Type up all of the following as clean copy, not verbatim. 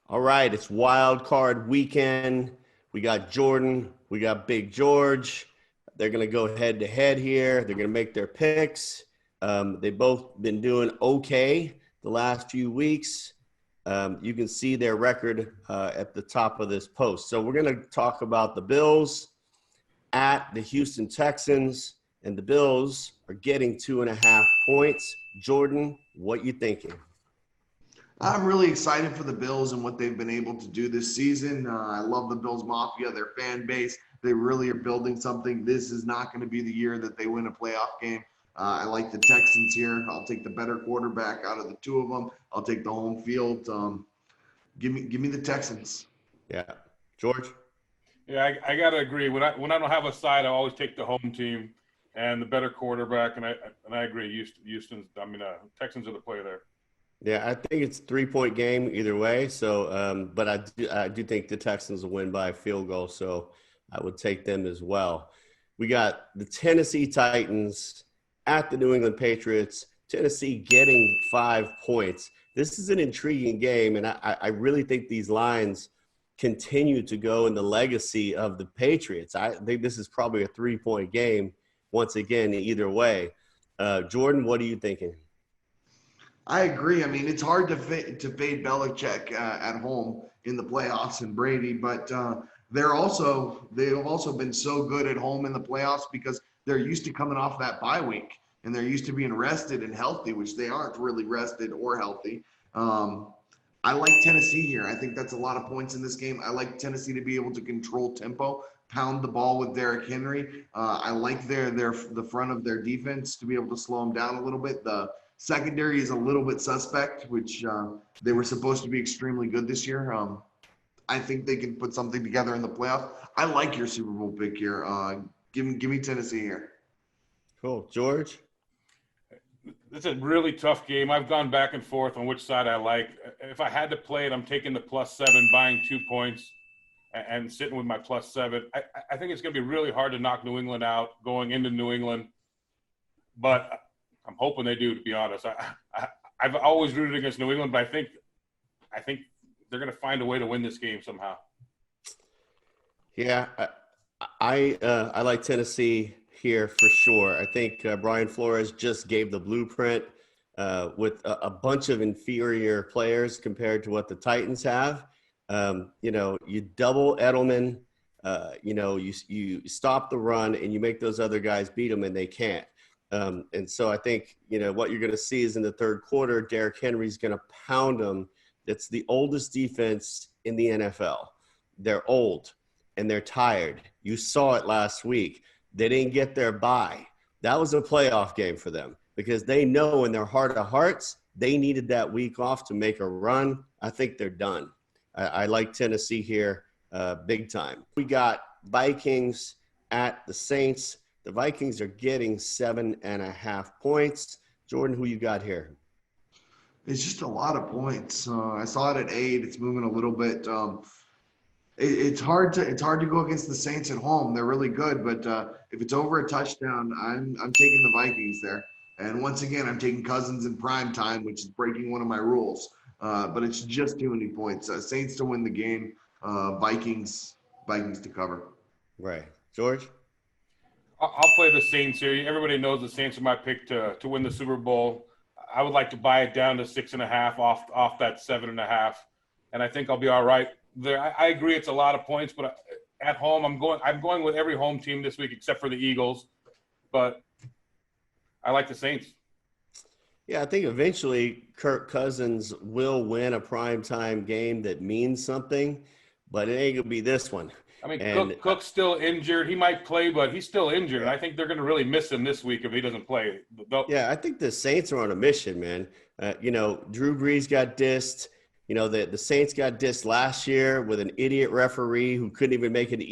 All right, it's wild card weekend. We got Jordan, we got Big George. They're going to go head to head here. They're going to make their picks. They've both been doing okay the last few weeks. You can see their record at the top of this post. So we're going to talk about the Bills at the Houston Texans, and the Bills are getting 2.5 points. Jordan, what you thinking? I'm really excited for the Bills and what they've been able to do this season. I love the Bills Mafia, their fan base. They really are building something. This is not going to be the year that they win a playoff game. I like the Texans here. I'll take the better quarterback out of the two of them. I'll take the home field. Give me the Texans. Yeah. George? Yeah, I gotta agree. When I don't have a side, I always take the home team and the better quarterback. And I agree. Texans are the play there. Yeah, I think it's a 3-point game either way. So, but I do think the Texans will win by a field goal. So I would take them as well. We got the Tennessee Titans at the New England Patriots. Tennessee getting 5 points. This is an intriguing game, and I really think these lines continue to go in the legacy of the Patriots. I think this is probably a 3-point game once again, either way. Jordan, what are you thinking? I agree. I mean, it's hard to fade Belichick at home in the playoffs and Brady, but they've also been so good at home in the playoffs because they're used to coming off that bye week and they're used to being rested and healthy, which they aren't really rested or healthy. I like Tennessee here. I think that's a lot of points in this game. I like Tennessee to be able to control tempo, pound the ball with Derrick Henry. I like the front of their defense to be able to slow them down a little bit. The secondary is a little bit suspect, which they were supposed to be extremely good this year. I think they can put something together in the playoffs. I like your Super Bowl pick here. Give me Tennessee here. Cool. George? It's a really tough game. I've gone back and forth on which side I like. If I had to play it, I'm taking the +7, buying 2 points, and sitting with my +7. I think it's going to be really hard to knock New England out going into New England, but I'm hoping they do, to be honest. I've always rooted against New England, but I think they're going to find a way to win this game somehow. Yeah, I like Tennessee here for sure. I think Brian Flores just gave the blueprint with a bunch of inferior players compared to what the Titans have. You double Edelman, you stop the run and you make those other guys beat them and they can't. And so I think, what you're going to see is in the third quarter, Derrick Henry's going to pound them. It's the oldest defense in the NFL. They're old and they're tired. You saw it last week. They didn't get their bye. That was a playoff game for them because they know in their heart of hearts, they needed that week off to make a run. I think they're done. I like Tennessee here big time. We got Vikings at the Saints. The Vikings are getting 7.5 points. Jordan, who you got here? It's just a lot of points. I saw it at 8. It's moving a little bit. It's hard to go against the Saints at home. They're really good, but if it's over a touchdown, I'm taking the Vikings there. And once again, I'm taking Cousins in prime time, which is breaking one of my rules. But it's just too many points. Saints to win the game. Vikings to cover. Right, George. I'll play the Saints here. Everybody knows the Saints are my pick to win the Super Bowl. I would like to buy it down to 6.5 off that 7.5, and I think I'll be all right there. I agree it's a lot of points, but at home I'm going with every home team this week except for the Eagles, but I like the Saints. Yeah, I think eventually Kirk Cousins will win a primetime game that means something, but it ain't gonna be this one. I mean, Cook's still injured. He might play, but he's still injured. And I think they're going to really miss him this week if he doesn't play. Yeah, I think the Saints are on a mission, man. Drew Brees got dissed. The Saints got dissed last year with an idiot referee who couldn't even make the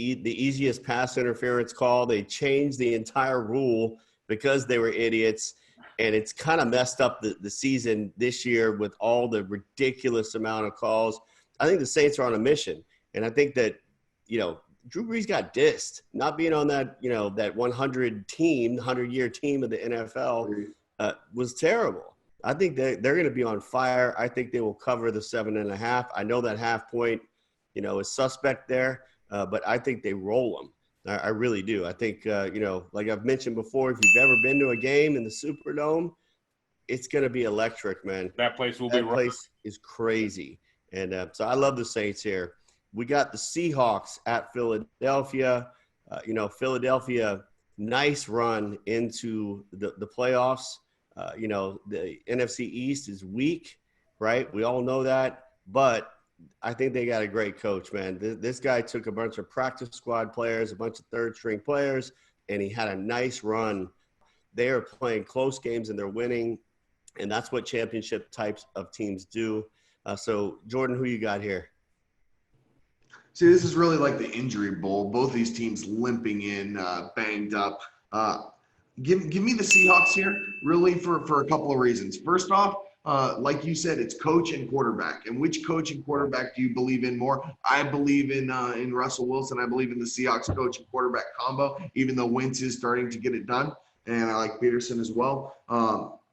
easiest pass interference call. They changed the entire rule because they were idiots. And it's kind of messed up the season this year with all the ridiculous amount of calls. I think the Saints are on a mission. And I think that, Drew Brees got dissed. Not being on that, that 100-year team of the NFL was terrible. I think they're going to be on fire. I think they will cover the 7.5. I know that half point, is suspect there, but I think they roll them. I really do. I think, like I've mentioned before, if you've ever been to a game in the Superdome, it's going to be electric, man. That place will be That place is crazy. And so I love the Saints here. We got the Seahawks at Philadelphia. Philadelphia, nice run into the playoffs. The NFC East is weak, right? We all know that. But I think they got a great coach, man. This guy took a bunch of practice squad players, a bunch of third-string players, and he had a nice run. They are playing close games, and they're winning. And that's what championship types of teams do. So, Jordan, who you got here? See, this is really like the injury bowl. Both these teams limping in, banged up. Give me the Seahawks here, really, for a couple of reasons. First off, like you said, it's coach and quarterback. And which coach and quarterback do you believe in more? I believe in Russell Wilson. I believe in the Seahawks coach and quarterback combo, even though Wentz is starting to get it done. And I like Peterson as well.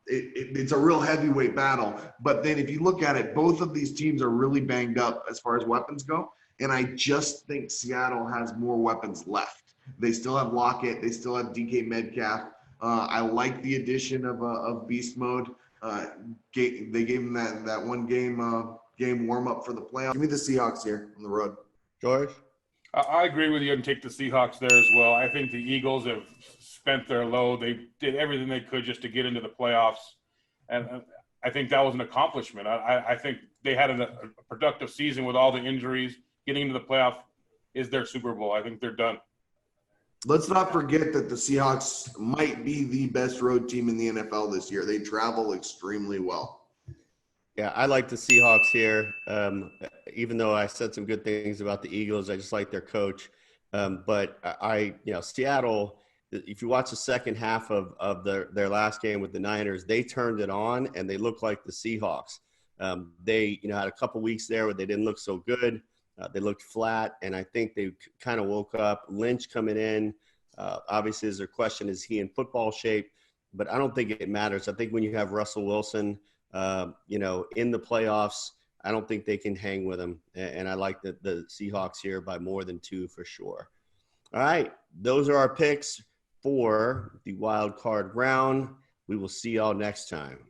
It's a real heavyweight battle. But then if you look at it, both of these teams are really banged up as far as weapons go. And I just think Seattle has more weapons left. They still have Lockett. They still have DK Metcalf. I like the addition of Beast Mode. They gave him that one game warm up for the playoffs. Give me the Seahawks here on the road. George? I agree with you and take the Seahawks there as well. I think the Eagles have spent their load. They did everything they could just to get into the playoffs. And I think that was an accomplishment. I think they had a productive season with all the injuries. Getting into the playoff is their Super Bowl. I think they're done. Let's not forget that the Seahawks might be the best road team in the NFL this year. They travel extremely well. Yeah, I like the Seahawks here. Even though I said some good things about the Eagles, I just like their coach. But Seattle, if you watch the second half of their last game with the Niners, they turned it on and they looked like the Seahawks. They had a couple weeks there where they didn't look so good. They looked flat, and I think they kind of woke up. Lynch coming in, obviously, is their question, is he in football shape? But I don't think it matters. I think when you have Russell Wilson, in the playoffs, I don't think they can hang with him. And I like the Seahawks here by more than 2 for sure. All right, those are our picks for the wild card round. We will see y'all next time.